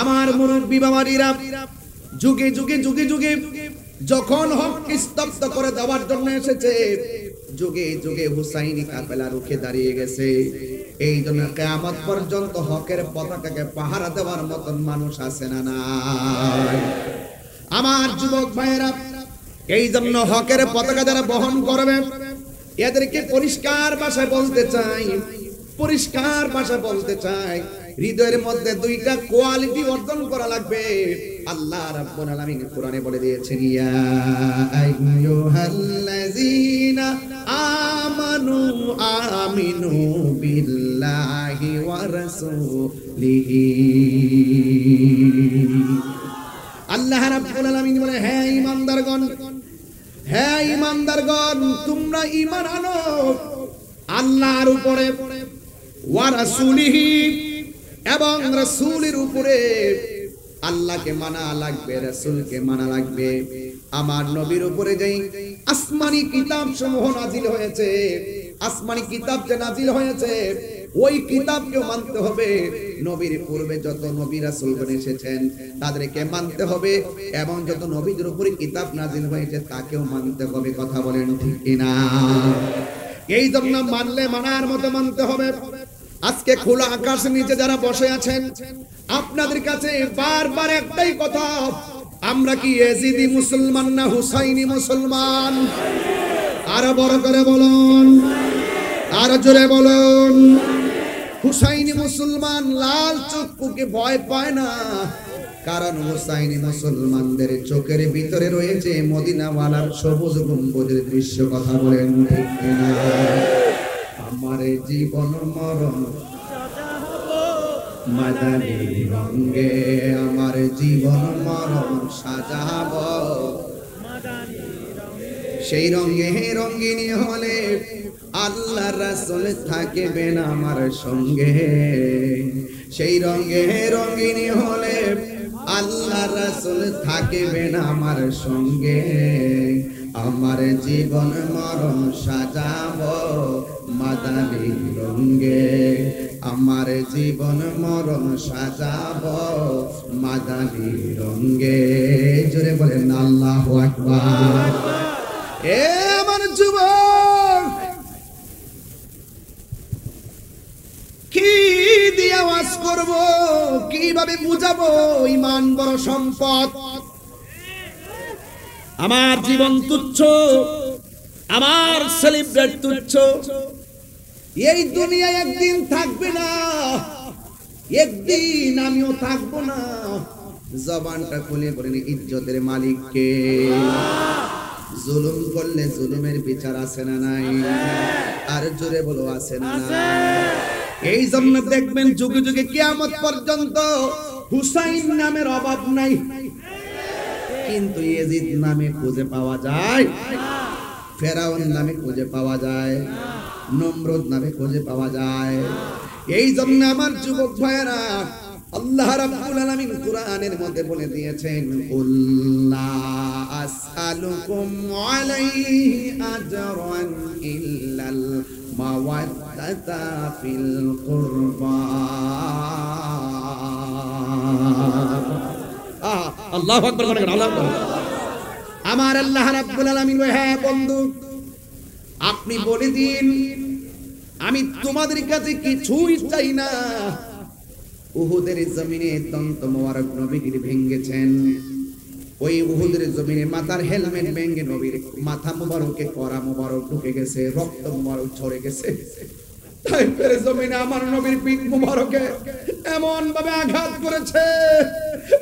আমার মুরব্বী বাবারা, যুগে যুগে যুগে যুগে যখন হক স্তব্ধ করে দেওয়ার জন্য এসেছে, যুগে যুগে হুসাইনি কাফেলা রুখে দাঁড়িয়ে গেছে। এই জন্য কিয়ামত পর্যন্ত হকের পতাকাকে পাহারা দেওয়ার মতন মানুষ আছে না নাই? আমার যুবক ভাইয়েরা, এই জন্য হকের পতাকা যারা বহন করবে এদেরকে পরিষ্কার ভাষায় বলতে চাই, পরিষ্কার ভাষায় বলতে চাই, হৃদয়ের মধ্যে দুইটা কোয়ালিটি অর্জন করা লাগবে। আল্লাহ রাব্বুল আলামিন কোরআনে বলে দিয়েছেন, ইয়া আইয়ুহাল্লাযীনা আমানু আমিনু বিল্লাহি ওয়া রাসূলিহি। আল্লাহ রাব্বুল আলামিন বলে, হে ঈমানদারগণ, হে ঈমানদারগণ, তোমরা ঈমান আনো আল্লাহর উপরে, ওয়া রাসূলিহি, এবং রাসূলের উপরে। আল্লাহকে মানা লাগবে, রাসূলকে মানা লাগবে। আমার নবীর উপরে যেই আসমানি কিতাব সমূহ নাজিল হয়েছে, আসমানি কিতাব যে নাজিল হয়েছে, ওই কিতাবকে মানতে হবে। নবীর পূর্বে যত নবী রাসূলগণ এসেছেন তাদেরকে মানতে হবে, এবং যত নবীদের উপরে কিতাব নাজিল হয়েছে তাকেও মানতে হবে। কথা বলেন ঠিক কিনা? এই জন্য মানলে মানার মতো মানতে হবে। আজকে খোলা আকাশের নিচে যারা বসে আছেন, আপনাদের কাছে বারবার একটাই কথা, আমরা কি ইয়াজিদি মুসলমান না হুসাইনি মুসলমান? আরো বড় করে বলুন, আরো জোরে বলুন। হুসাইনি মুসলমান লাল চক্ষুকে ভয় পায় না, কারণ হুসাইনি মুসলমানদের চোখের ভিতরে রয়েছে মদিনাওয়ালার সবুজ গম্বুজের দৃশ্য। কথা বলেন ঠিক কিনা? আমার জীবন মরণ মাদানী রঙে, আমার জীবন মরণ সাজাবো সেই রঙে। রঙিনী হলে আল্লাহ রাসূল থাকবেন আমার সঙ্গে, সেই রঙে রঙিনী হলে আল্লাহ রাসূল থাকবেন আমার সঙ্গে। আমার জীবন মরণ সাজাবো মাদানী রঙে, আমার জীবন মরণ সাজাবো মাদানী রঙে। জোরে বলেন আল্লাহু আকবার। এ আমার যুবক, কি দিয়ে আওয়াজ করব, কিভাবে বুঝাবো? ঈমান বড় সম্পদ। আমার জীবন তুচ্ছ, আমার সেলিব্রেট তুচ্ছ। এই দুনিয়ায় একদিন থাকবে না, একদিন আমিও থাকবো না। জবানটা খুলে বলেন, ইজ্জতের মালিক কে? জুলুম করলে জুলুমের বিচার আছে না নাই? আর জোরে বলো, আছে না নাই? এই জন্য দেখবেন যুগে যুগে কিয়ামত পর্যন্ত হুসাইন নামের অভাব নাই, কিন্তু ইয়াজিদ নামে খুঁজে পাওয়া যায়, ফেরাউন নামে খুঁজে পাওয়া যায়, নমরুদ নামে খুঁজে পাওয়া যায়। এই জন্য আমার যুবক ভাইয়েরা, আল্লাহ রাব্বুল আলামিন কোরআনের মধ্যে বলে দিয়েছেন, কুল্লা আসআলুকুম আলাইহি আজরান ইল্লাল মাওয়াদ্দাতা ফিল কুরবা। আল্লাহু আকবার বলেন, আল্লাহু আকবার। আমার আল্লাহ রাব্বুল আলামিন, হে বন্ধু, আপনি বলে দিন, আমি তোমাদের কাছে কিছুই চাই না। উহুদের জমিনে দন্ত মোবারক নবীর ভেঙ্গেছেন, ওই উহুদের জমিনে মাথার হেলমেট ভেঙ্গে নবীর মাথা মোবারকে করা মোবারক ঢুকে গেছে, রক্ত মোবারক ঝরে গেছে। তাইফের জমিনে আমার নবীর পিঠ মোবারকে এমন ভাবে আঘাত করেছে,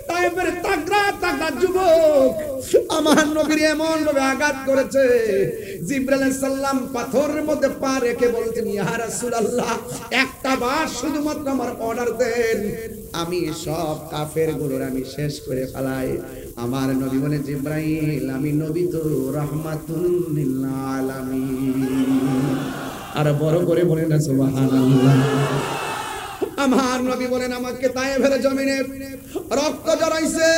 তাইফের তাগড়া তাগড়া যুবক আমার নবীর এমন ভাবে আঘাত করেছে, জিবরাইল আলাইহিস সালাম পাথরের মধ্যে পা রেখে বলছেন, ইয়া রাসূলুল্লাহ, একটা বার শুধুমাত্র আমার অর্ডার দেন, আমি সব কাফেরগুলোর আমি শেষ করে ফেলাই। আমার নবী বলে, জিবরাইল, আমি নবী তো রাহমাতুল লিল আলামিন। আর বড় করে বলেন না সুবহানাল্লাহ। আমার নবী বলেন আমাকে তায়েফের জমিনে রক্ত ঝরাইছে,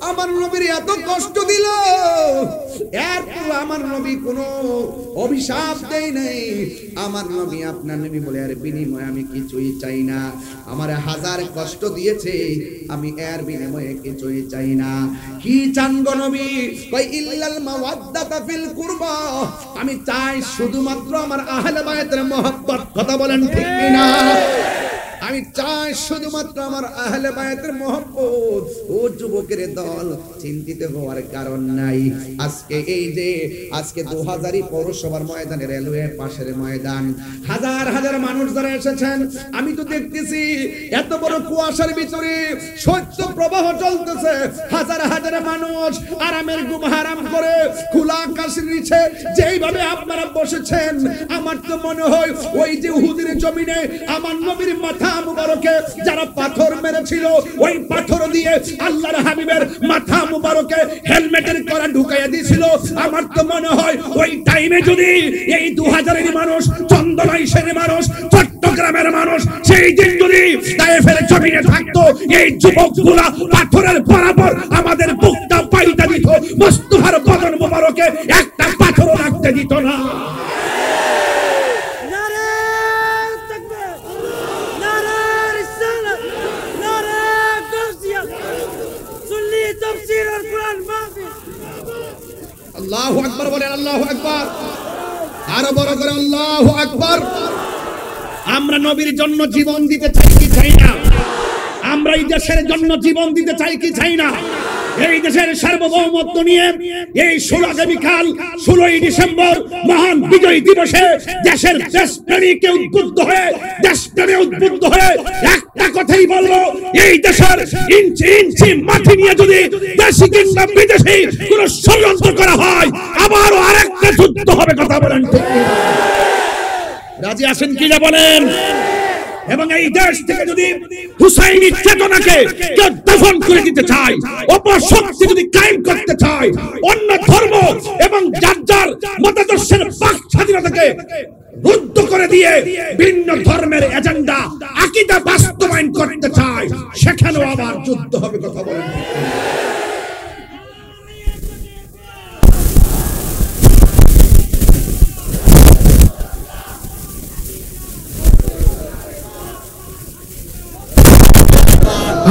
আমার নবীর এত কষ্ট দিল, এরপর আমার নবী কোনো অভিশাপ দেয় নাই। আমার নবী আপনার নবী বলে এর বিনিময়ে আমি কিছুই চাই না, আমার হাজার কষ্ট দিয়েছে আমি এর বিনিময়ে কিছুই চাই না। কি চান গো নবী? কই ইল্লাল মাওয়াদ্দাতা ফিল কুরবা, আমি চাই শুধুমাত্র আমার আহলে বায়তের মহব্বত। কথা বলেন ঠিক কিনা? আমি চাই শুধুমাত্র আমার আহলে বায়তের মহব্বত। ও যুবকের দল, চিন্তিত হওয়ার কারণ নাই। আজকে এই যে আজকে 2000 পৌরসভার ময়দানে, রেলওয়ে পাশের ময়দান, হাজার হাজার মানুষ যারা এসেছেন, আমি তো দেখতেছি এত বড় কুয়াশার ভিতরে শৈত্য প্রবাহ চলতেছে, হাজার হাজার মানুষ আরামের ঘুম হারাম করে খোলা আকাশের নিচে যেইভাবে আপনারা বসেছেন, আমার তো মনে হয় ওই যে উহুদের জমিনে আমার নবীর মাথা মুবারকে যারা পাথর মেরেছিল, ওই পাথর দিয়ে আল্লাহর হাবিবের মাথা মুবারকে হেলমেটের করা ঢুকাইয়া দিয়েছিল। আমার তো মনে হয় ওই টাইমে যদি এই 2000-এর মানুষ, চন্দনাইশের মানুষ, চট্টগ্রামের মানুষ সেই দিন যদি তায়েফের জমিনে থাকতো, এই যুবকগুলা পাথরের বরাবর আমাদের বুকটা পাইটা দিত, মুস্তাফার বদন মুবারকে একটা পাথরও রাখতে দিত না। আল্লাহু আকবার বলেন, আল্লাহু আকবার, আরো বড় করে আল্লাহু আকবার। আমরা নবীর জন্য জীবন দিতে চাই কি চাই না? আমরা এই দেশের জন্য জীবন দিতে চাই কি চাই না? এই দেশের সার্বভৌমত্ব নিয়ে এই 16 ডিসেম্বর মহান বিজয় দিবসে দেশের দেশপ্রেমীকে উদ্বুদ্ধ হয়ে, দেশপ্রেমে উদ্বুদ্ধ হয়ে একটা কথাই বলবো, এই দেশের ইঞ্চি ইঞ্চি মাটি নিয়ে যদি দেশি কিংবা বিদেশি কোন ষড়যন্ত্র করা হয়, আবারও আরেকটা যুদ্ধ হবে। কথা বলেন ঠিক কি? রাজি আছেন কিনা বলেন? এবং এই দেশ থেকে যদি হুসাইনি চেতনাকে কেউ দফন করে দিতে চায়, অপশক্তি যদি কায়েম করতে চায়, অন্য ধর্ম এবং যার যার মতাদর্শের বাক স্বাধীনতাকে রুদ্ধ করে দিয়ে ভিন্ন ধর্মের এজেন্ডা আকীদা বাস্তবায়ন করতে চায়, সেখানেও আবার যুদ্ধ হবে। কথা বলেন।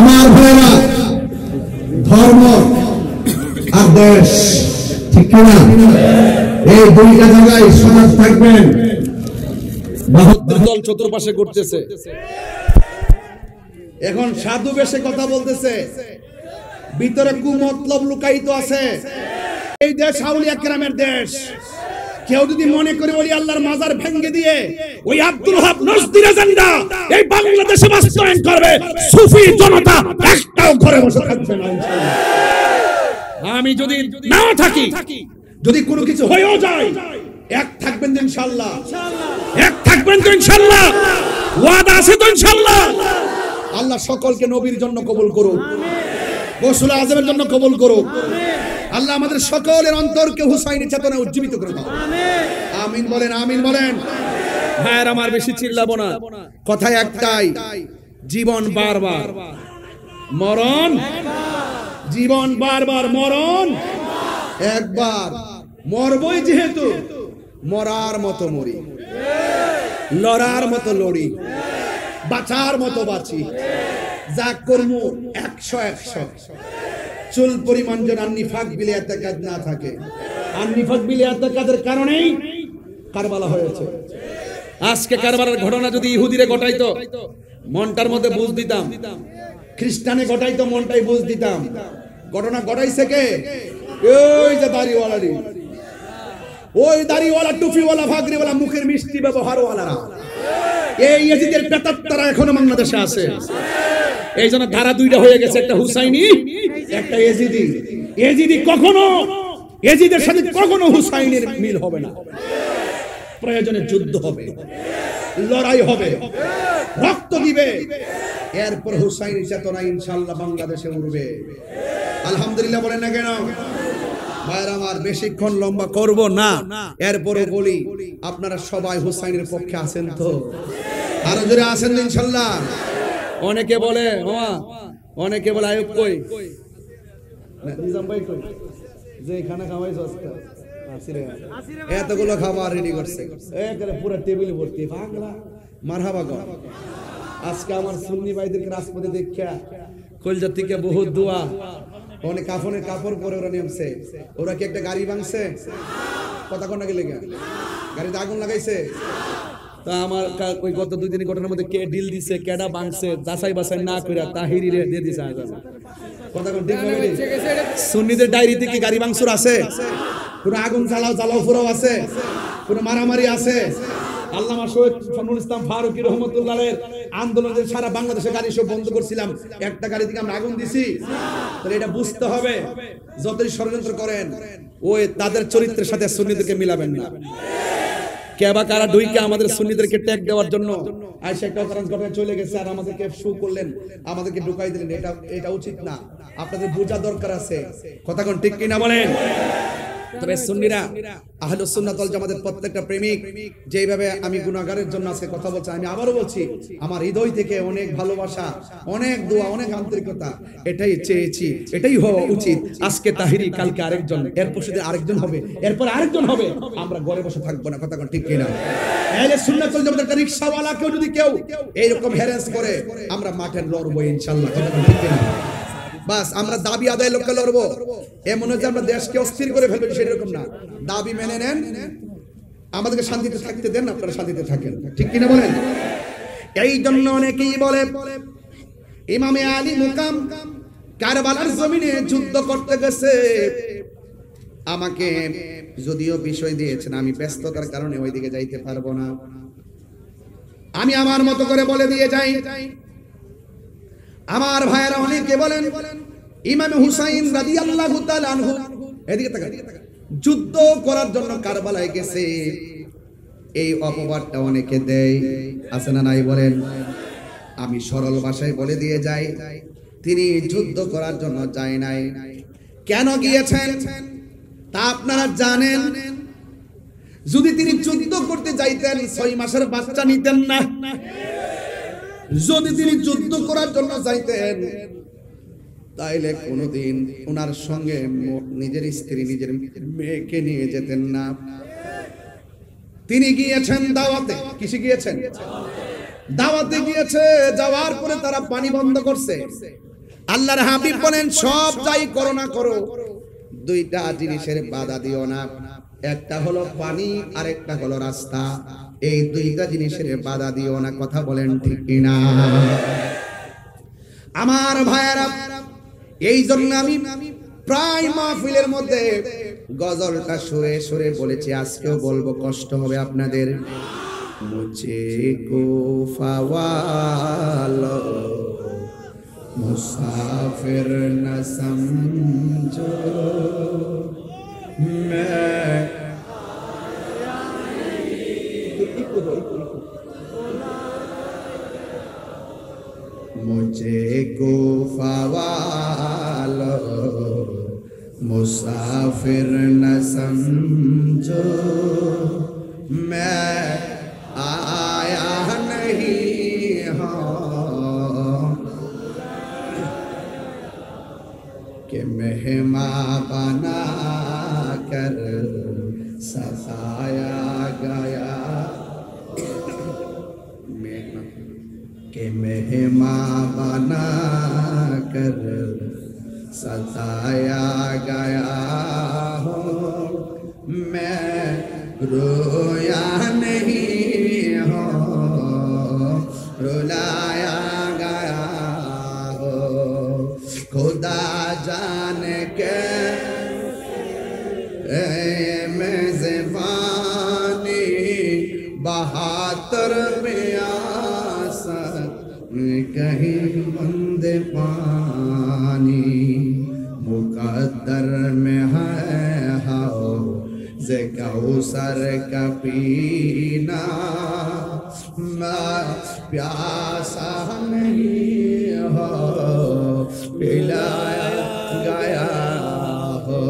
আমার ভাইরা, ধর্ম আর দেশ ঠিক কিনা? এই দুইটা জায়গায় সমাজ থাকবেন। বাহাত্তর দল চতুর্পাশে ঘুরতেছে, এখন সাধু বেশে কথা বলতেছে, ভিতরে কুমতলব লুকায়িত আছে। এই দেশ আউলিয়া কেরামের দেশ। কেউ যদি মনে করে ওলি আল্লাহর মাজার ভেঙে দিয়ে ওই আব্দুল ওহাব নজদির এজেন্ডা এই বাংলাদেশে বাস্তবায়ন করবে, সুফি জনতা একটাও ঘরে বসে থাকবে না ইনশাআল্লাহ। আমি যদি না থাকি, যদি কোনো কিছু হয়েও যায়, এক থাকবেন তো ইনশাআল্লাহ, এক থাকবেন তো ইনশাআল্লাহ, ওয়াদা আছে তো ইনশাআল্লাহ। আল্লাহ সকলকে নবীর জন্য কবুল করুক, রাসূল আযমের জন্য কবুল করুক। আল্লাহ আমাদের সকলের অন্তরকে হুসাইনি চেতনা উজ্জীবিত করে দাও। আমিন বলেন, আমিন বলেন। হ্যাঁ, আমার বেশি চিল্লাবো না, কথা একটাই, জীবন বারবার মরণ, জীবন বারবার মরণ একবার, মরবই যেহেতু মরার মতো মরি, লড়ার মতো লড়ি, বাঁচার মতো বাঁচি, যা করবো 100-100। চুল পরিমাণ যেন নিফাক বিলে এতেকাদ না থাকে। আর নিফাক বিলে এতেকাদের কারণেই কারবালা হয়েছে। আজকে কারবালার ঘটনা যদি ইহুদিরে ঘটাইতো, মনটার মধ্যে বুঝ দিতাম, খ্রিস্টানে ঘটাইতো, মনটাই বুঝ দিতাম। ঘটনা ঘটাইছে কে? ওই যে দাড়িওয়ালারি, ওই দাড়িওয়ালা, টুপিওয়ালা, ভাগরিওয়ালা, মুখের মিষ্টি ব্যবহারওয়ালারা, এই ইয়েজিদের প্রেতাত্মারা এখনো বাংলাদেশে আছে। এই জন্য ধারা দুইটা হয়ে গেছে, একটা হুসাইনি, একটা এজিদি। এজিদি কখনো, এজিদের সাথে কখনো হুসাইনের মিল হবে না। প্রয়োজনে যুদ্ধ হবে, লড়াই হবে, রক্ত দিবে, এরপর হুসাইনি চেতনা ইনশাআল্লাহ বাংলাদেশে উঠবে। আলহামদুলিল্লাহ বলেন না কেন? ভাইরা আমার, বেশিক্ষণ লম্বা করব না, এরপরে বলি, আপনারা সবাই হুসাইনের পক্ষে আছেন তো? আরো জোরে আসেন ইনশাআল্লাহ। অনেকে বলে মামা, অনেকে বলে আয়ুব কই, নিজাম ভাই কই, যে খানা খাওয়াই সস্তা এতগুলো খাবার রেডি করছে, একেবারে পুরো টেবিল ভর্তি বাংলা মারহাবা কর। আজকে আমার সুন্নি ভাইদেরকে রাজপথে দেখা কলজা থেকে বহুত দোয়া, অনেক কাফনের কাপড় পরে ওরা নেমছে। ওরা কি একটা গাড়ি ভাঙছে? কথা কোন নাকি লেগে গাড়িতে আগুন লাগাইছে? তা আমার ওই গত 2 দিনের ঘটনার মধ্যে কে ডিল দিছে, কেডা ভাঙছে, যাচাই বাছাই না কইরা তাহিরি রে দিয়ে দিছে আজান। কথা কোন ঠিক হবে? সুন্নিদের ডায়েরিতে কি গাড়ি ভাঙচুর আছে? কোন আগুন জ্বালাও ফুরাও আছে? কোন মারামারি আছে? আল্লামা শহীদ ফজলুল ইসলাম ফারুকী রহমাতুল্লাহের আন্দোলনের সারা বাংলাদেশে গাড়ি সব বন্ধ করছিলাম, একটা গাড়ি থেকে আমরা আগুন দিছি। তাহলে এটা বুঝতে হবে, যতই ষড়যন্ত্র করেন ওই তাদের চরিত্রের সাথে সুন্নিদেরকে মিলাবেন না। কেবা কারা ঢুইকে আমাদের সুন্নিদেরকে ট্যাগ দেওয়ার জন্য আয়েশা একটা অকারণ ঘটনা চলে গেছে আর আমাদেরকে শু করলেন, আমাদেরকে ঢুকাই দিলেন। এটা উচিত না, আপনাদের বোঝা দরকার আছে। কথা কোন ঠিক কিনা বলেন? তবে সুন্নিরা আহলুস সুন্নাত ওয়াল জামাতের প্রত্যেকটা প্রেমিক যেভাবে আমি গুনাহগারের জন্য আজকে কথা বলছি, আমি আবারও বলছি আমার হৃদয় থেকে অনেক ভালোবাসা, অনেক দোয়া, অনেক আন্তরিকতা, এটাই চেয়েছি, এটাই হওয়া উচিত। আজকে তাহিরি, কালকে আরেকজন, এরপর সেদিন আরেকজন হবে, এরপর আরেকজন হবে। আমরা ঘরে বসে থাকবো না। কথা কোন ঠিক কিনা? আহলে সুন্নাত ওয়াল জামাতের একটা রিকশাওয়ালা কেউ যদি কেউ এইরকম হ্যারাস করে, আমরা মাঠে লড়বো ইনশাআল্লাহ। কথা কোন ঠিক কিনা? বাস আমরা দাবি আদায় লক্ষ্যে লড়বো। এমন হচ্ছে আমরা দেশকে অস্থির করে ফেলবো সেরকম না। দাবি মেনে নেন, আমাদেরকে শান্তিতে থাকতে দেন, আপনারা শান্তিতে থাকেন। ঠিক কিনা বলেন? এই জন্য অনেকেই বলে ইমামে আলী মুকাম কারবালার জমিনে যুদ্ধ করতে গেছে। আমাকে যদিও বিষয় দিয়েছেন, আমি ব্যস্ততার কারণে ওইদিকে যাইতে পারবো না, আমি আমার মতো করে বলে দিয়ে যাই। আমার ভাইয়েরা অনেকে বলেন ইমাম হুসাইন রাদিয়াল্লাহু তাআলা আনহু এদিকে তাকান যুদ্ধ করার জন্য কারবালায় গেছে, এই অপবাদটা অনেকে দেয়, আছে না নাই বলেন? আমি সরল ভাষায় বলে দিয়ে যাই, তিনি যুদ্ধ করার জন্য যায় নাই। কেন গিয়েছেন তা আপনারা জানেন? যদি তিনি যুদ্ধ করতে যাইতেন 6 মাসের বাচ্চা নিতেন না। যদি তিনি যুদ্ধ করার জন্য যাইতেন তাইলে কোনোদিন ওনার সঙ্গে নিজের স্ত্রী, নিজের মেয়েকে নিয়ে যেতেন না। তিনি গিয়েছেন দাওয়াতে। কিসে গিয়েছেন? দাওয়াতে গিয়েছে। যাওয়ার পরে তারা পানি বন্ধ করছে। আল্লাহর হাবিব বলেন সব যাই করো না করো, 2টা জিনিসের বাধা দিও না, একটা হলো পানি আর একটা হলো রাস্তা। এই 2টা জিনিসের বাধা দিও না। কথা বলেন ঠিক কিনা? আমার ভাইয়েরা, এই জন্য আমি প্রায় মাহফিলের মধ্যে গজলটা সুরে সুরে বলেছি, আজকেও বলবো, কষ্ট হবে আপনাদের। মুঝে কো ফাওয়ালো মুসাফির না সমঝো मैं मुझे गुफा वालो मुसाफिर न समझो, मैं आया नहीं हूँ कि मेहमान बना कर सताया गया, कि मेहमान बना कर सताया गया हूँ, मैं रोया नहीं हूँ, रुलाया गया हो। खुदा जाने के मेज़बानी 72 प्यासा कहीं बंद पानी, मुकद्दर में है हाओ जे कौसर का पीना, मैं प्यासा नहीं हो पिलाया गया हो।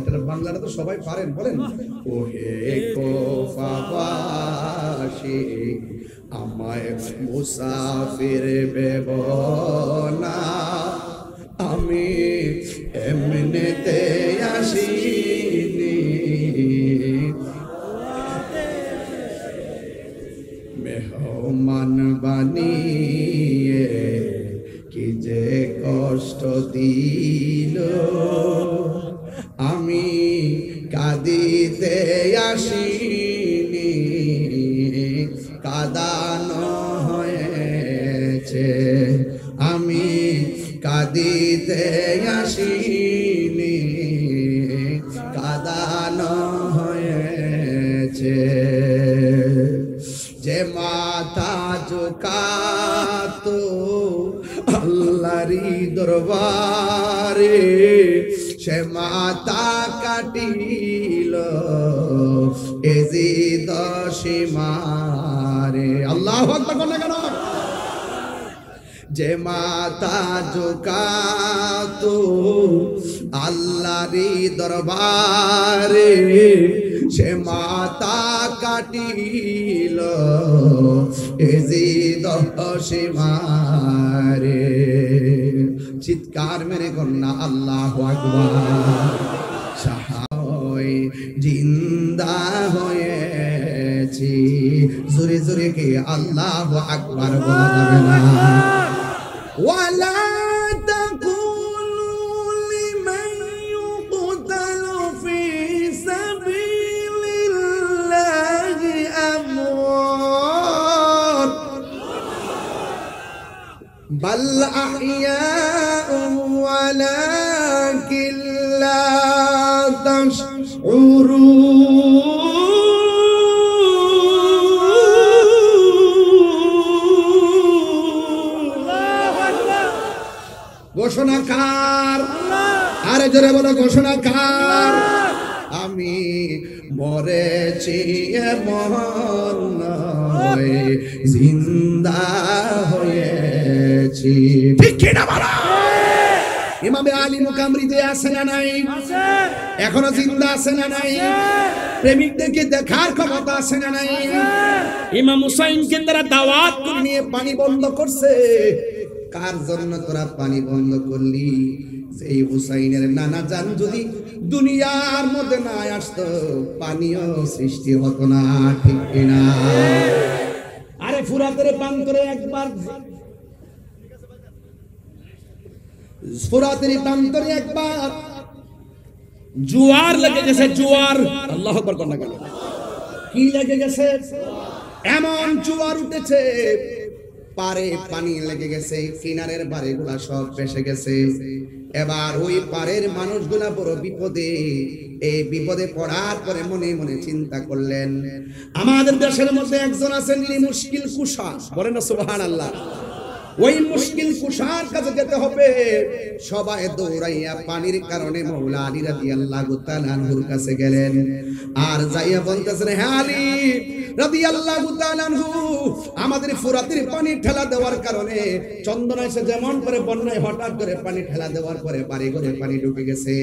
এটা বাংলাটা তো সবাই পারেন, বলেন। ওহে কোফাবাসী আমায় মুসাফির ভেব না, আমি এমনিতে আসিনি, মেহমান বানিয়ে কি যে কষ্ট দিল, আমি কাঁদিতে আসিনি, কাঁদানো হয়েছে, আমি কাঁদিতে আসিনি, কাঁদানো হয়েছে। যে মাথা ঝুঁকাতো আল্লাহরি দরবারে, সে মাথা কাটিল এজিদ সীমারে। আল্লাহু আকবার বলেন কেন? যে মাথা ঝুঁকাতো আল্লাহরি দরবারে, সে মাথা কাটিল এজিদ সীমারে। চিৎকার মেরে কন্যা আল্লাহু আকবার। সাহায় জিন্দা হয়েছি, জোরে জোরে কে আল্লাহু আকবার বলা যাবে না। ওয়ালা তাকুলু লিমান ইউকতালু ফি সাবিলিল্লাহি আমওয়াত বাল আহইয়াউ ওয়ালাকিন লা তাশউরুন। ঘোষণাকার, আরে জোরে বলো ঘোষণাকার। আমি মরেছি এমন নয়, জিন্দা হয়েছি। ঠিক কি না বলো? ইমামে আলী মুকামরিতে আছে না নাই? এখনো জিন্দা আছে না নাই? প্রেমিকদেরকে দেখার ক্ষমতা আছে না নাই? ইমাম হুসাইনকে তারা দাওয়াত করে নিয়ে পানি বন্ধ করছে। কার জন্য তোরা পানি বন্ধ করলি? সেই হুসাইনের নানা জান যদি দুনিয়ার মধ্যে না আসতো, পানিও সৃষ্টি হতো না। ঠিক কিনা? আরে ফুরাতের প্রান্তরে একবার, ফুরাতের প্রান্তরে একবার জোয়ার লেগে গেছে। জোয়ার, আল্লাহু আকবার বলেন কেন? কি লেগে গেছে? এমন জোয়ার উঠেছে, পারে পানি লেগে গেছে, কিনারের বাড়িগুলা সব ভেসে গেছে। এবার ওই পারের মানুষগুলা বড় বিপদে। এই বিপদে পড়ার পরে মনে মনে চিন্তা করলেন, আমাদের দেশের মধ্যে একজন আছেন, যিনি মুশকিল কুশা। বলেন না সুবহানাল্লাহ। ওই মুশকিল কুশার কাছে যেতে হবে। সবাই দৌড়াইয়া পানির কারণে মাওলা আলী রাদিয়াল্লাহু তাআলা আনহুর কাছে গেলেন। আর যাইয়া বলতেছেন, হে আলী রাদিয়াল্লাহু তাআলা আনহু, আমাদের ফুরাতের পানি ঠেলা দেওয়ার কারণে চন্দনা এসে যেমন করে বন্যায় হঠাৎ করে পানি ঠেলা দেওয়ার পরে বাড়ি ঘরে পানি ঢুকে গেছে,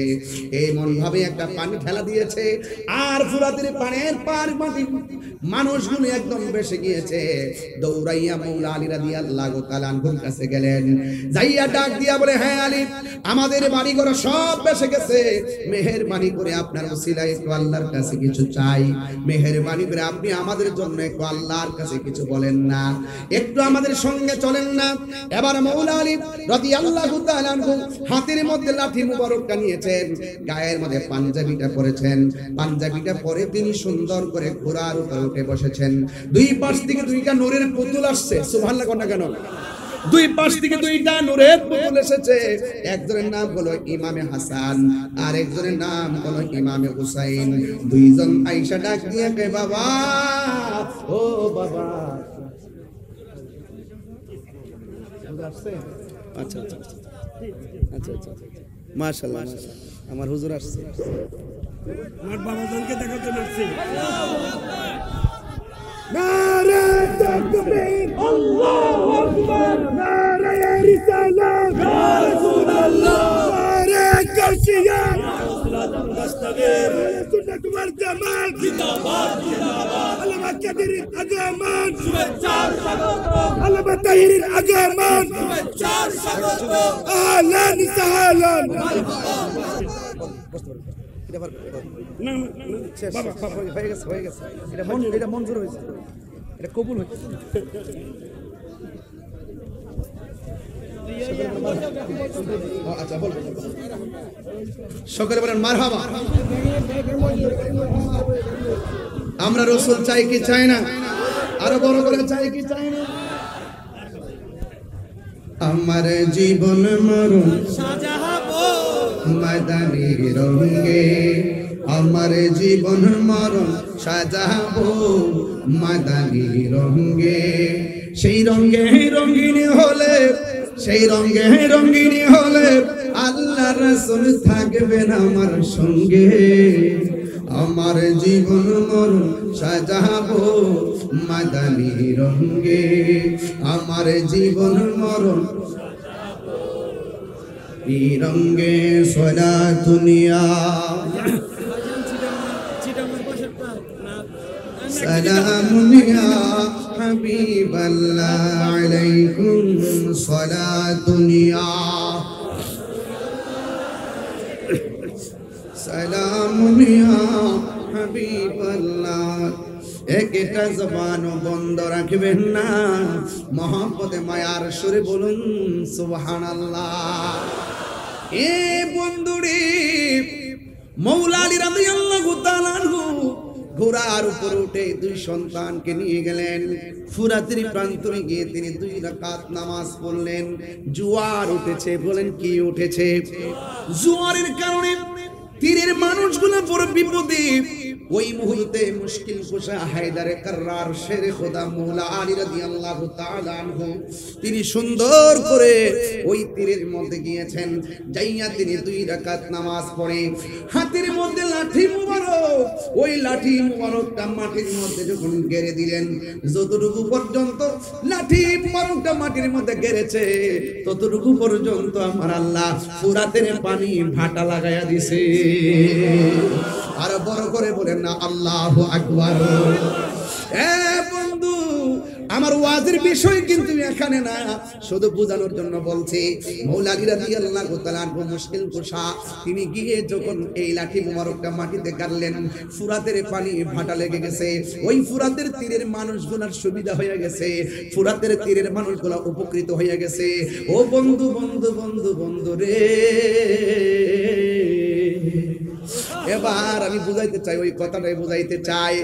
এমন ভাবে একটা পানি ঠেলা দিয়েছে। আর ফুরাতের পানির পার মাটি মানুষগুলো একদম বেশে গিয়েছে। দৌড়াইয়া মাওলা আলী রাদিয়াল্লাহু তাআলা আনহুর কাছে গেলেন। যাইয়া ডাক দিয়া বলে, হে আলী, আমাদের বাড়ি ঘর সব বেশে গেছে, মেহেরবানি করে আপনার ওসিলায় একটু আল্লাহর কাছে কিছু চাই। মেহেরবানি করে আপনি আমাদের জন্য একটু আল্লাহর কাছে কিছু বলেন না, একটু আমাদের সঙ্গে চলেন না। এবার মাওলা আলী রাদিয়াল্লাহু তাআলা আনহু হাতের মধ্যে লাঠি মুবারকটা নিয়েছেন, গায়ের মধ্যে পাঞ্জাবিটা পরেছেন। পাঞ্জাবিটা পরে তিনি সুন্দর করে ঘোড়ার উপর উঠে বসেছেন। দুই পাশ থেকে দুইটা নূরের পুতুল আসছে। সুবহানাল্লাহ কোন না কেন? দুই পাশ থেকে দুইটা নূরের পুতুল এসেছে। একজনের নাম হলো ইমামে হাসান, আর একজনের নাম হলো ইমামে হুসাইন। দুইজন আয়েশা ডাক দিয়ে কে, বাবা, ও বাবা। আচ্ছা আচ্ছা আচ্ছা আচ্ছা, মাশাআল্লাহ, আমার হুজুর আসছে, আমার বাবাজানকে দেখার জন্য আসছে। নারে তাকবীর, আল্লাহু আকবার, নারে রিসালাত, ইয়া রাসূলুল্লাহ, নারে গাশিয়া, ইয়া রাসূলুল্লাহ মুস্তাগীর, এটা তোমার জামাত জিন্দাবাদ জিন্দাবাদ আল্লামা কাদিরের আগমন শুভেচ্ছার স্বাগতম আল্লামা তাহিরের আগমন শুভেচ্ছার স্বাগতম আহলান সাহলান না বাবা হয়ে গেছে এটা মঞ্জুর হয়েছে, এটা কবুল হয়েছে। আচ্ছা বলবো, সকলে বলেন মারহাবা। আমরা রাসূল চাই কি চাই না? আরো বড় করে চাই কি চাই না? আমার জীবন মরণ সাজাবো মাদানী রঙে, আমার জীবন মরণ সাজাবো মাদানী রঙে। সেই রঙে রঙিনী হলে, সেই রঙে রঙিনী হলে আল্লাহ রাসূল থাকবেন আমার সঙ্গে। আমার জীবন মরণ সাজাবো মাদানী রঙে, আমার জীবন মরণ এই রঙে সোনা দুনিয়া। সালামুন ইয়া হাবিবাল্লাহ আলাইকুম সালাতুন ইয়া, সালামুন ইয়া হাবিবাল্লাহ। একটা জবান বন্ধ রাখবেন না, মহব্বতে মায়ার সুরে বলুন সুবহানাল্লাহ। এ বন্ধুরে, মৌলা আলী রাদিয়াল্লাহু তাআলা আনহু ঘোড়ার উপর উঠে দুই সন্তানকে নিয়ে গেলেন। ফুরাতের প্রান্তরে গিয়ে তিনি 2 রাকাত নামাজ পড়লেন। জোয়ার উঠেছে, বলেন কি উঠেছে? জোয়ারের কারণে তীরের মানুষগুলো বড় বিপদে। ওই মুহূর্তে মুশকিল কুশা হায়দারে কাররার শেরে খোদা মৌলা আলী রাদিয়াল্লাহু তাআলা আনহু তিনি সুন্দর করে ওই তীরের মধ্যে গিয়েছেন। যাইয়া তিনি 2 রাকাত নামাজ পড়ে হাতের মধ্যে লাঠি মুবারক, ওই লাঠি মুবারকটা মাটির মধ্যে যখন গেড়ে দিলেন, যতটুকু পর্যন্ত লাঠি মুবারকটা মাটির মধ্যে গেড়েছে ততটুকু পর্যন্ত আমার আল্লাহ ফুরাতের পানি ভাটা লাগায়া দিছে। আর বড় করে বলেন না আল্লাহু আকবার। এ বন্ধু, আমার ওয়াজের বিষয় কিন্তু এখানে না, শুধু বোঝানোর জন্য বলছি। মৌলা আলী রাদিয়াল্লাহু তাআলা আনহু মুশকিল কুশা তিনি গিয়ে যখন এই লাঠি মুবারকটা মাটিতে গাড়লেন, ফুরাতের পানি ভাটা লেগে গেছে। ওই ফুরাতের তীরের মানুষগুলোর সুবিধা হয়ে গেছে, ফুরাতের তীরের মানুষগুলো উপকৃত হয়ে গেছে। ও বন্ধু বন্ধু বন্ধু বন্ধু রে, এবার আমি বুঝাইতে চাই, ওই কথাটাই বুঝাইতে চাই।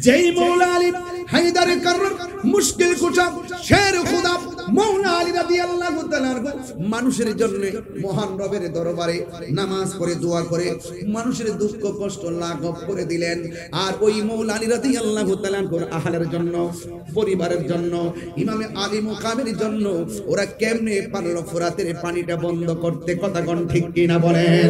যেই মৌলা আলী হায়দারে কাররার মুশকিল কুশা শের খোদা মৌলা আলী রাদিয়াল্লাহু তাআলা মানুষের জন্য মহান রবের দরবারে নামাজ পড়ে দোয়া করে মানুষের দুঃখ কষ্ট লাঘব করে দিলেন। আর ওই মৌলা আলী রাদিয়াল্লাহু তাআলা আহলের জন্য, পরিবারের জন্য, ইমামে আলী মুকামের জন্য ওরা কেমনে পারলো ফুরাতের পানিটা বন্ধ করতে? কথা কোন ঠিক কিনা বলেন?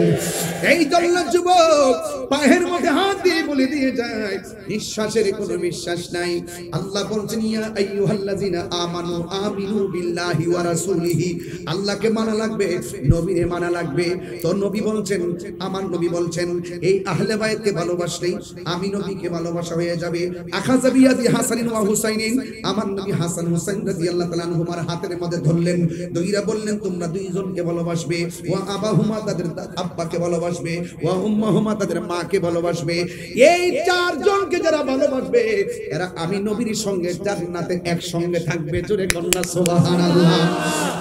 এই জন্য যুবক পায়ের মধ্যে হাত দিয়ে বলে দিয়ে যায়, নিঃশ্বাসের কোনো বিশ্বাস নাই। আল্লাহ বলছেন ইয়া আইয়ুহাল্লাযিনা আমানু আমিনু বিল্লাহি ওয়া রাসূলিহি। আল্লাহকে মানা লাগবে, নবীরে মানা লাগবে। তো নবী বলছেন, আমার নবী বলছেন, এই আহলে বাইতকে ভালোবাসলেই আমি নবীকে ভালোবাসা হয়ে যাবে। আখাযা বিয়াদি হাসানিন ওয়া হুসাইনিন, আমার নবী হাসান হুসাইন রাদিয়াল্লাহু তাআলা আনহুমার হাতের মধ্যে ধরলেন, দইরা বললেন তোমরা দুইজনকে ভালোবাসবে। ওয়া আবাহুমা, তাদের আব্বাকে ভালোবাসবে। ওয়া উম্মাহুমা, তাদের মাকে ভালোবাসবে। এই 4 জনকে যারা ভালোবাসবে এরা আমি নবীর সঙ্গে জান্নাতে একসঙ্গে থাকবে। জোরে কন্না সুবহানাল্লাহ।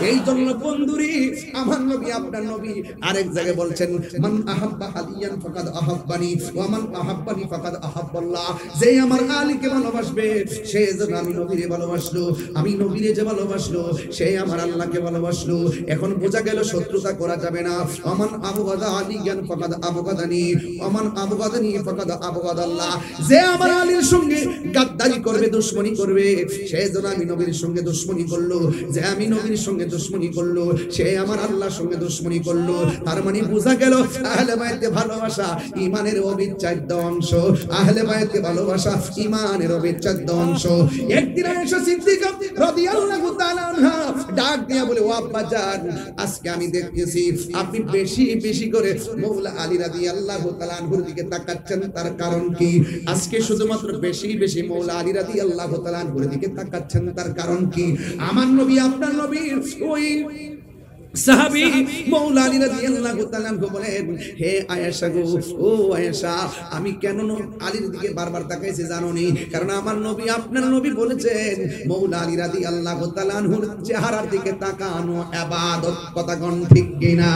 এই জন্য বন্ধুরি, আমার নবী আপনার নবী আরেক জায়গায় বলছেন, মান আহাব্বা আলিয়ান ফাকাদ আহাব্বানি ওয়া মান আহাব্বানি ফাকাদ আহাব্বাল্লাহ। যে আমার আলীকে ভালোবাসবে সে যেন আমি নবীরে ভালোবাসলো, আমি নবীরে যে ভালোবাসলো সে আমার আল্লাহকে ভালোবাসলো। এখন বোঝা গেল শত্রুতা করা যাবে না। আমান আবগাদা আলিয়ান ফাকাদ আবগাদানি ওয়া মান আবগাদানি ফাকাদ আবগাদাল্লাহ। যে আমার আলীর সঙ্গে গাদ্দারি করবে, দুশমনি করবে, সে যেন আমি নবীর সঙ্গে দুশমনি করলো। যে আমি নবীর সঙ্গে দুশমনি করলো সে আমার আল্লাহর সঙ্গে দুশমনি করলো। তার মানে বোঝা গেল আহলে বাইতে ভালোবাসা ঈমানের অবিচ্ছেদ্য অংশ। আহলে বাইতে ভালোবাসা ঈমানের অবিচ্ছেদ্য অংশ। একদিন আয়েশা সিদ্দিকা রাদিয়াল্লাহু তাআলা আনহা ডাক দিয়া বলে, ও আব্বা জান, আজকে আমি দেখতেছি আপনি বেশি বেশি করে মৌলা আলী রাদিয়াল্লাহু তাআলা আনহুর দিকে তাকাচ্ছেন, তার কারণ কি? আজকে শুধুমাত্র বেশি বেশি মৌলা আলী রাদিয়াল্লাহু তাআলা আনহুর দিকে তাকাচ্ছেন, তার কারণ কি? আমার নবী, আপনার নবীর ওই সাহাবী মৌলা আলী রাদিয়াল্লাহু তাআলা আনহু বলেন, হে আয়েশা গো, ও আয়েশা, আমি কেন আলীর দিকে বারবার তাকাইছি জানো নি? কারণ আমার নবী, আপনার নবী বলেছেন মৌলা আলী রাদিয়াল্লাহু তাআলা আনহুর চেহারার দিকে তাকানো ইবাদত। কথা কোন ঠিক কিনা?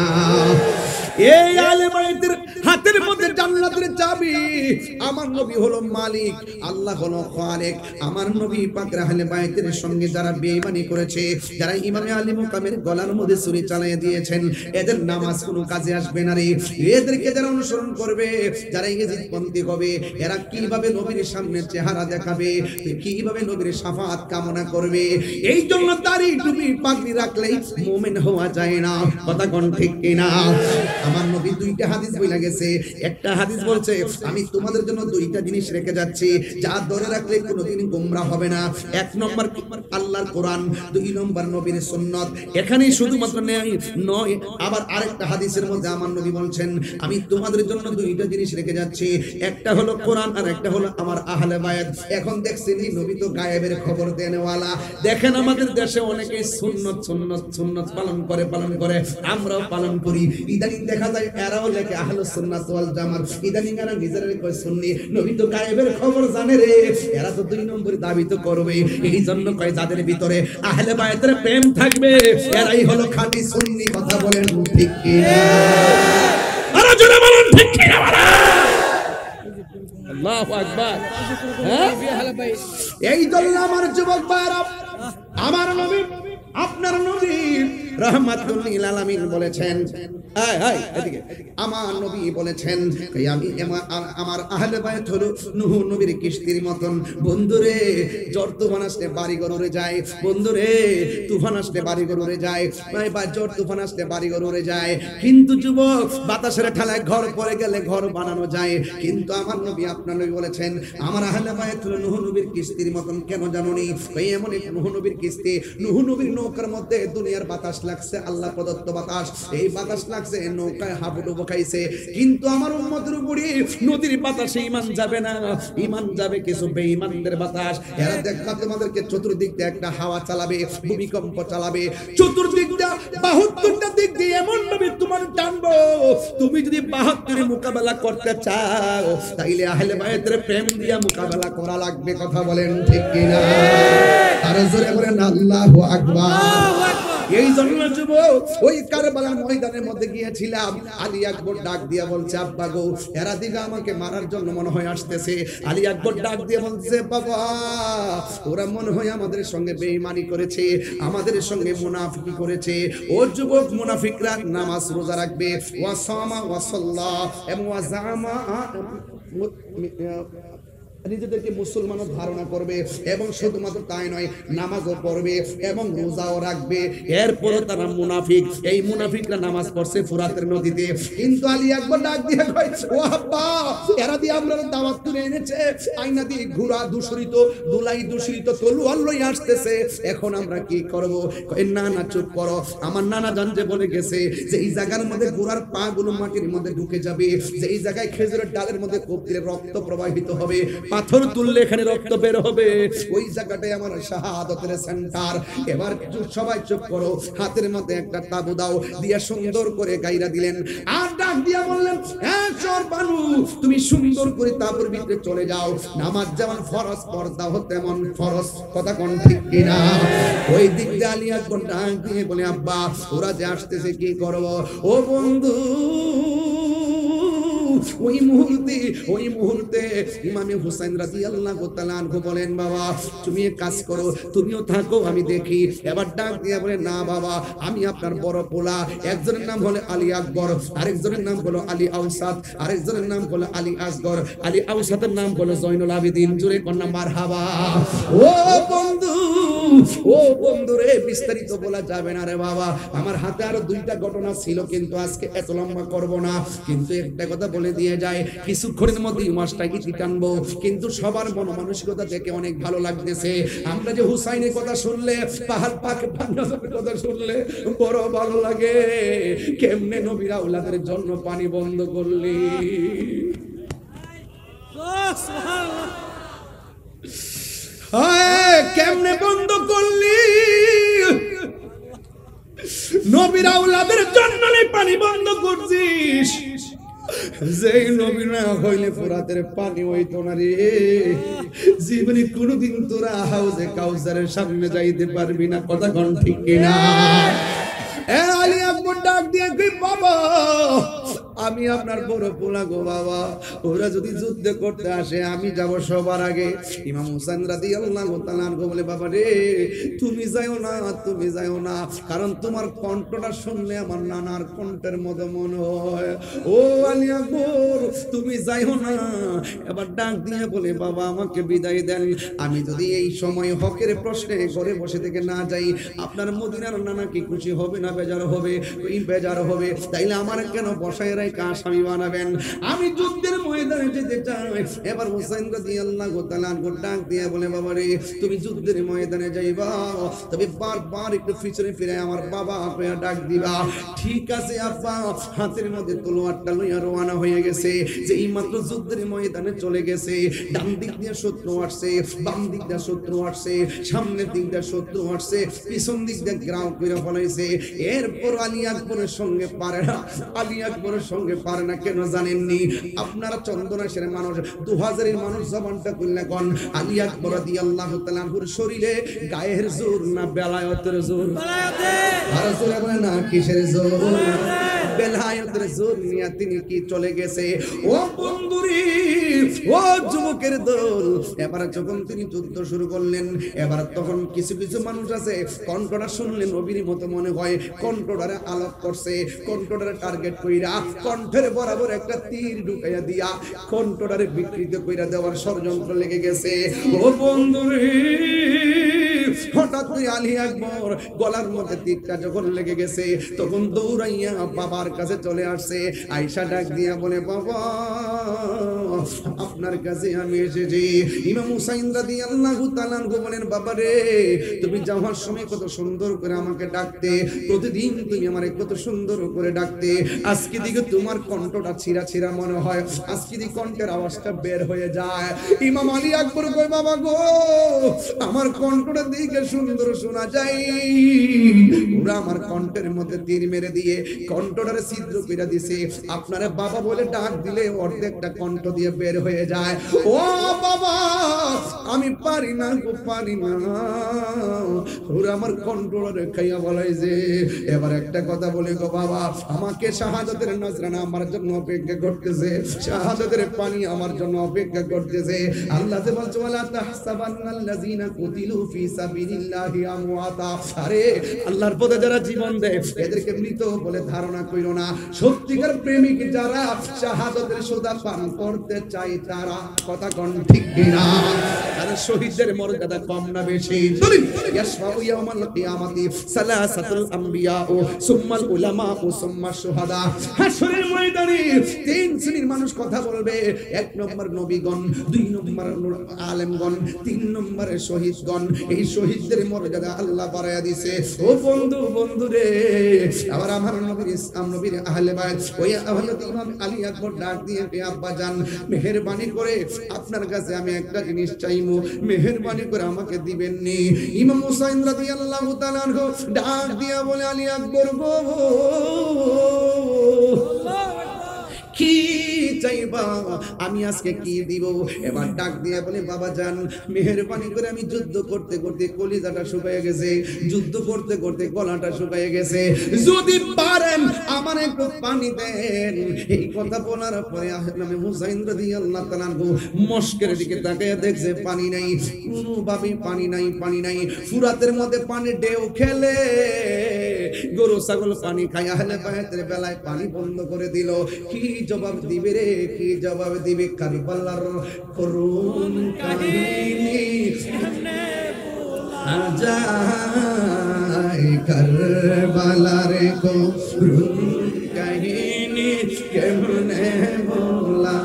এই আলে বাইতের হাতের মধ্যে জান্নাতের চাবি। আমার নবী হলো মালিক, আল্লাহ হলো খালিক। আমার নবী পাক আহলে বাইতের সঙ্গে যারা বেঈমানি করেছে, যারা ইমামে আলী মুকামের গলার মধ্যে ছুরি চালিয়ে দিয়েছেন, এদের নামাজ কোনো কাজে আসবে না রে। এদেরকে যারা অনুসরণ করবে, যারা ইজিদপন্থী হবে, এরা কিভাবে নবীর সামনে চেহারা দেখাবে, কিভাবে নবীর শাফাত কামনা করবে? এই জন্য দাড়ি টুপি পাগড়ি রাখলেই মুমিন হওয়া যায় না। কথা কোন ঠিক কিনা? আমার নবী দুইটা হাদিস বইলা গেছে। একটা হাদিস বলছে, আমি তোমাদের জন্য দুইটা জিনিস রেখে যাচ্ছি, যা ধরে রাখলে কোনোদিন গোমরা হবে না। এক নম্বর আল্লাহর কোরআন, দুই নম্বর নবীর সুন্নাত। এখানেই শুধুমাত্র নয়, আবার আরেকটা হাদিসের মধ্যে আমার নবী বলছেন, আমি তোমাদের জন্য দুইটা জিনিস রেখে যাচ্ছি, একটা হলো কোরআন আর একটা হলো আমার আহলে বায়াত। এখন দেখছেন নবী তো গায়েবের খবর দেনেওয়ালা। দেখেন আমাদের দেশে অনেকেই সুন্নত সুন্নত সুন্নত পালন করে, আমরাও পালন করি। ইদানিং দেখা যায় এরাও লেখে আহলুস সুন্নাত ওয়াল জামাত, ইদানিং এরা নিজেরা কয় সুন্নি। নবী তো গায়েবের খবর জানে রে, এরা তো দুই নম্বরই দাবি তো করবে। এই জন্য কয় যাদের ভিতরে আহলে বায়াতের প্রেম থাকবে, এরাই হলো খাঁটি সুন্নি। কথা বলেন ঠিক কি না? আরে জোরে বলুন ঠিক কি না? আল্লাহু আকবার। এই জন্য আমার যুবক ভাইরা, আমার নবী, আপনার নবী রাহমাতুল লিল আলামিন বলেছেন, এদিকে আমার নবী বলেছেন, আমি আমার আহলে বায়াত হলো নূহ নবীর কিস্তির মতন। বন্ধুরে, জ্বর তুফান আসলে বাড়ি ঘর উড়ে যায়। বন্ধুরে, তুফান আসলে বাড়ি ঘর উড়ে যায়, বা জ্বর তুফান আসলে বাড়ি ঘর উড়ে যায়। কিন্তু যুবক, বাতাসের ঠেলায় ঘর পড়ে গেলে ঘর বানানো যায়। কিন্তু আমার নবী, আপনার নবী বলেছেন, আমার আহলে বায়াত হলো নূহ নবীর কিস্তির মতন। কেন জানোনি? এমন এক নূহ নবীর কিস্তি, নূহ নবীর নৌকার মধ্যে দুনিয়ার বাতাস লাগছে, আল্লাহ প্রদত্ত বাতাস। এই বাতাস লাগছে, নৌকায় হাবুডুবু খাইছে। কিন্তু আমার উম্মতের উপরে নদীর বাতাসে ঈমান যাবে না, ঈমান যাবে কিছু বেঈমানদের বাতাস। এরা দেখবা তোমাদেরকে চতুর্দিক দিয়ে একটা হাওয়া চালাবে, ভূমিকম্প চালাবে, চতুর্দিক দিয়ে 72টা দিক দিয়ে এমন ভাবে তোমার টানবো, তুমি যদি 72 মোকাবেলা করতে চাও, তাইলে আহলে বায়াতের প্রেম দিয়া মোকাবেলা করা লাগবে। কথা বলেন ঠিক কিনা? আর জোরে বলেন আল্লাহু আকবার। এই জন্য যুবক, ওই কারবালার ময়দানের মধ্যে গিয়েছিলাম, আলী আকবর ডাক দিয়া বলছে, আব্বা গো, এরা দিকে আমাকে মারার জন্য মনে হয় আসতেছে। আলী আকবর ডাক দিয়ে বলছে, বাবা, ওরা মনে হয় আমাদের সঙ্গে বেঈমানি করেছে, আমাদের সঙ্গে মুনাফিকি করেছে। ও যুবক, মুনাফিকরা নামাজ রোজা রাখবে, ওয়া সামা ওয়া সাল্লাহ এবং ওয়া জামা, নিজেদেরকে মুসলমানও ধারণা করবে, এবং শুধুমাত্র তাই নয়, নামাজও পড়বে এবং রোজাও রাখবে। এরপরও তারা মুনাফিক। এই মুনাফিকরা নামাজ পড়ছে ফুরাতের নদীতে। কিন্তু আলী আকবর ডাক দিয়ে কয়, ও আব্বা, এরা দিয়ে আমরা দাওয়াত তুলে এনেছে, আয়না দিয়ে ঘোড়া দূষিত, দুলাই দূষিত, তলোয়ার লই আসতেছে, এখন আমরা কি করব? না না, চুপ করো। আমার নানা জান যে বলে গেছে যে এই জায়গার মধ্যে ঘোড়ার পা গুলো মাটির মধ্যে ঢুকে যাবে, যে এই জায়গায় খেজুরের ডালের মধ্যে কোপ দিলে রক্ত প্রবাহিত হবে, পাথর তুললে এখানে রক্ত বের হবে, ওই জায়গাটাই আমার শাহাদাতের সেন্টার। এবার সবাই চুপ করো, হাতের মধ্যে একটা তাবু দাও, দিয়া সুন্দর করে গাইরা দিলেন। আর ডাক দিয়া বললেন, হ্যাঁ চোর বানু, তুমি সুন্দর করে তাবুর ভিতরে চলে যাও, নামাজ যেমন ফরজ পর্দা হতে তেমন ফরজ। কথা কোন ঠিক কিনা? ওই দিক দিয়ে আলী আকবর ডাক দিয়ে বলে, আব্বা, ওরা যে আসতেছে কি করবো? ও বন্ধু, ওই মুহূর্তে ইমামে হুসাইন রাদিয়াল্লাহু তাআলা আনহু বলেন, বাবা, তুমি এক কাজ করো, তুমিও থাকো, আমি দেখি। এবার ডাক দিয়ে বলে, না বাবা, আমি আপনার বড় পোলা। একজনের নাম হলো আলী আকবর, আরেকজনের নাম হলো আলী আউসাদ, আরেকজনের নাম হলো আলী আসগর। আলী আউসাদের নাম হলো জয়নুল আবেদিন। জোরে কন্যা মারহাবা। ও বন্ধু, ও বন্ধুরে বিস্তারিত বলা যাবে না রে বাবা, আমার হাতে আরো দুইটা ঘটনা ছিল, কিন্তু আজকে এত লম্বা করব না। কিন্তু একটা কথা বলে দিয়ে যায়, কিছুক্ষণের মধ্যে মাসটা ইতি টানবো। কিন্তু সবার মন মানসিকতা দেখে অনেক ভালো লাগতেছে। আমরা যে হুসাইনের কথা শুনলে, পাহাড় পাক বান্দাদের কথা শুনলে বড় ভালো লাগে। কেমনে নবীর আওলাদের জন্য পানি বন্ধ করলি, কেমনে বন্ধ করলি, নবীর আওলাদের জন্য পানি বন্ধ করছিস। যেই নবী না হইলে ফোরাতের পানি হইতো না রে। জীবনে কোনোদিন তোরা হাউজে কাউসারের সামনে যাইতে পারবি না, কথা কোন ঠিক কিনা? আলী আকবর ডাক দিয়ে কই, বাবা আমি আপনার বড় পোলা গো বাবা, ওরা যদি যুদ্ধ করতে আসে আমি যাব সবার আগে। ইমাম হুসাইন রাদিয়াল্লাহু তাআলা আনহু বলে, বাবা রে তুমি যাও না, তুমি যাও না, কারণ তোমার কণ্ঠটা শুনলে আমার নানার কণ্ঠের মতো মনে হয়। ও আলী আকবর তুমি যাও না। এবার ডাক দিয়ে বলে, বাবা আমাকে বিদায় দেন, আমি যদি এই সময় হকের প্রশ্নে ঘরে বসে থেকে না যাই, আপনার মদিনার নানা কি খুশি হবে না বেজার হবে? বেজার হবে, তাইলে আমার কেন বসায় রেখে আসামি বানাবেন? আমি যুদ্ধের ময়দানে যেতে চাই। এবার হুসাইন রাদিয়াল্লাহু তাআলা ডাক দিয়ে বলে, বাবা রে তুমি যুদ্ধের ময়দানে যাইবা, তবে বারবার একটু পিছনে ফিরে আমার বাবা আপনি ডাক দিবা। ঠিক আছে আব্বা। হাতের মধ্যে তলোয়ারটা লইয়া রওনা হয়ে গেছে। যে এই মাত্র যুদ্ধের ময়দানে চলে গেছে। ডান দিক দিয়ে শত্রু আসছে, বাম দিক দিয়ে শত্রু আসছে, সামনের দিক দিয়ে শত্রু আসছে, পিছন দিক দিয়ে গ্রাম করে ফলাইছে। এরপর আলী আকবরের সঙ্গে পারে না, আলী আকবরের সঙ্গে পারে না। কেন জানেননি? আপনারা চন্দনাশের মানুষ, 2000-এর মানুষ জবানটা করলে কোন আলী আকবর রাদিয়াল্লাহু তাআলা আনহুর শরীরে গায়ের জোর না বেলায়েতের জোর? আর জোরে বলে না কিসের জোর? বেলায়েতের জোর নিয়ে তিনি কি চলে গেছে। ও বন্ধুরি, ও যুবকের দল, এবার যখন তিনি যুদ্ধ শুরু করলেন, এবার তখন কিছু কিছু মানুষ আছে কণ্ঠটা শুনলে নবীর মতো মনে হয়, কণ্ঠটারে আলোক করছে, কণ্ঠটারে টার্গেট কইরা কণ্ঠের বরাবর একটা তীর ঢুকাইয়া দিয়া কণ্ঠটারে বিকৃত কইরা দেওয়ার ষড়যন্ত্র লেগে গেছে। ও বন্ধুরে, হঠাৎ করে আলী আকবর গলার মধ্যে তীরটা যখন লেগে গেছে, তখন দৌড়াইয়া বাবার কাছে চলে আসছে। আয়েশা ডাক দিয়া বলে, বাবা আপনার কাছে আমি এসেছি। ইমাম হুসাইন রাদিয়াল্লাহু তাআলা আনহু বলেন, বাবা রে তুমি যাওয়ার সময় কত সুন্দর করে আমাকে ডাকতে, প্রতিদিন তুমি আমারে কত সুন্দর করে ডাকতে, আজকে দিকে তোমার কণ্ঠটা ছিঁড়া ছিঁড়া মনে হয়, আজকে দিকে কণ্ঠের আওয়াজটা বের হয়ে যায়। ইমাম আলী আকবর কই, বাবা গো আমার কণ্ঠটা দিকে সুন্দর শোনা যায়, ওরা আমার কণ্ঠের মধ্যে তীর মেরে দিয়ে কণ্ঠটারে ছিদ্র করে দিছে। আপনারা বাবা বলে ডাক দিলে অর্ধেকটা কণ্ঠ দিয়ে বের হয়ে যায়। ও বাবা আমি পারি না গো, পারি না, ওরা আমার কণ্ঠটারে খাইয়া বলাইছে। এবার একটা কথা বলি গো বাবা, আমাকে শাহাদাতের নজরানা আমার জন্য অপেক্ষা করতেছে, শাহাদাতের পানি আমার জন্য অপেক্ষা করতেছে। আল্লাহ তে বলছে, ওয়ালা তাহসাবান্নাল্লাযীনা কুতিলু ফি সাবিলিল্লাহি আমওয়াতা। আরে আল্লাহর পথে যারা জীবন দেয় এদেরকে মৃত বলে ধারণা কইরো না। সত্যিকার প্রেমিক যারা শাহাদাতের সুধা পান করতে চায় তারা, কথা কোন ঠিক কিনা? আর শহীদদের মর্যাদা কম না বেশি? বলেন, ইয়াশফাউ ইয়াউমাল কিয়ামাতি সালাসাতুল আম্বিয়া ও সুম্মাল উলামা ও সুম্মাশ শুহাদা। হাশরের ময়দানে তিন শ্রেণীর মানুষ কথা বলবে। এক নম্বর নবীগণ, দুই নম্বর আলেমগণ, তিন নম্বরে শহীদগণ। এই শহীদদের মর্যাদা আল্লাহ বাড়ায়া দিয়েছে। ও বন্ধু, বন্ধু রে, আবার আমার নবীর ইসলাম নবীর আহলে বাইত ওই হযরত ইমাম আলী আকবর ডাক দিয়ে, আব্বা জান মেহেরবানি করে আপনার কাছে আমি একটা জিনিস চাইবো, মেহেরবানি করে আমাকে দিবেন নি? ইমাম হুসাইন রাদিয়াল্লাহু তাআলা আনহু ডাক দিয়া বলে, আলী আকবর গো কি চাইবা, আমি আজকে কি দিব? এবার ডাক দিয়ে বলে, বাবা জান মেহেরবানি করে আমি যুদ্ধ করতে করতে কলিজাটা শুকায় গেছে, যুদ্ধ করতে করতে গলাটা শুকায় গেছে, যদি পারেন আমার একটু পানি দেন। এই কথা বলার পরে আমি হুসাইন রাদিয়াল্লাহু তাআলা মস্কের দিকে তাকিয়ে দেখছে পানি নাই, কোনোভাবে পানি নাই, পানি নাই। ফুরাতের মধ্যে পানি ঢেউ খেলে, গরু ছাগল পানি খায়, আহলে বাইতের বেলায় পানি বন্ধ করে দিল। কি জবাব দিবে রে, কি জবাব দিবে? কারবালার করুণ কাহিনী যায় কারবালার করুণ কাহিনী কেমনে বলা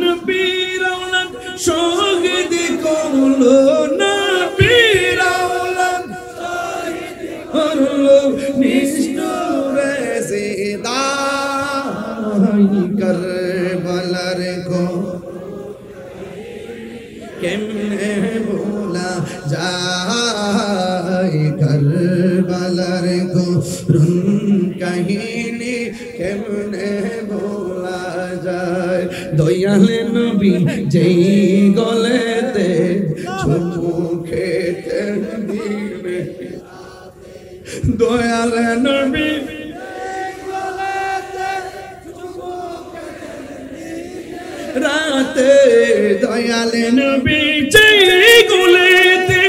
নবীর আওলাদ শহীদ করলো নবীর আওলাদ শহীদ করলো নিষ্ঠুরে জিদাই কারবালার কেমনে ভোলা যায় কারবালার করুণ কাহিনী কেমনে ভোলা যায় দয়াল নবী যেই গলেতে চুমু খেতে দিবে দয়াল নবী রাতে দয়াল নবী যেই গুলেতে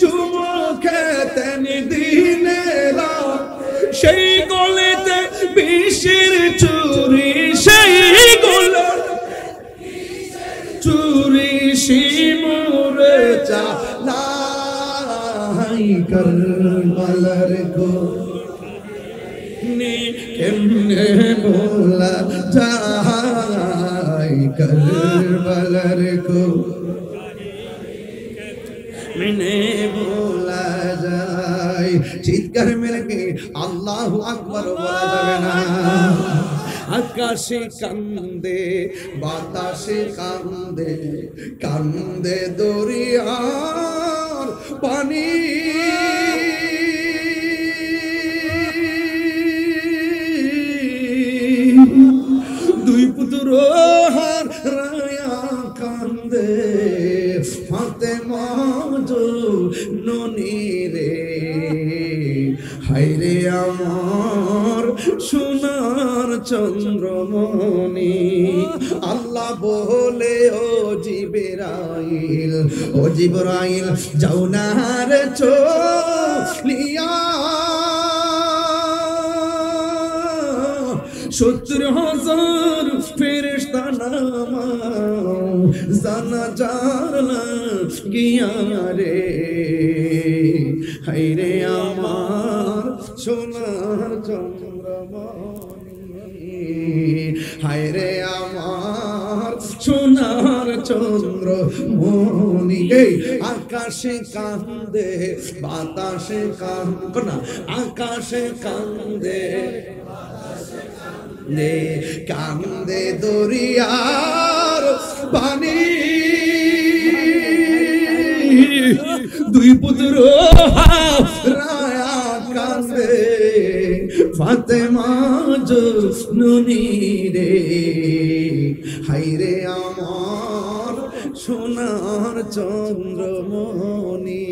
চুমু খেতেন দিনে রাত সেই গলেতে বিষের চুরি সেই গলে চুরি শিমুরে চালাই কারবালার কেমনে বলা যায় কারবালার কেমনে বলা যায় চিৎকার মেরে কি আল্লাহু আকবার বলা যাবে না আকাশে কান্দে বাতাসে কান্দে কান্দে দরিয়ার পানি দুই পুত্র হার রায়া কান্দে ফাতেমা ননি রে হায়রে আমার সোনার চন্দ্রমণি আল্লাহ বলে ও জিবরাইল যাও না রে চলিয়া 70,000 ফেরেশতা নামাও জানাজার লাগিয়া রে হায়রে আমার সোনার চন্দ্রমণি হায়রে আমার সোনার চন্দ্রমণি আকাশে কান্দে বাতাসে কান্দে না আকাশে কান্দে কান্দে দরিয়ার পানি দুই পুত্র রায়া কান্দে ফাতেমা জননী রে হায়রে আমার সোনার চন্দ্রমণি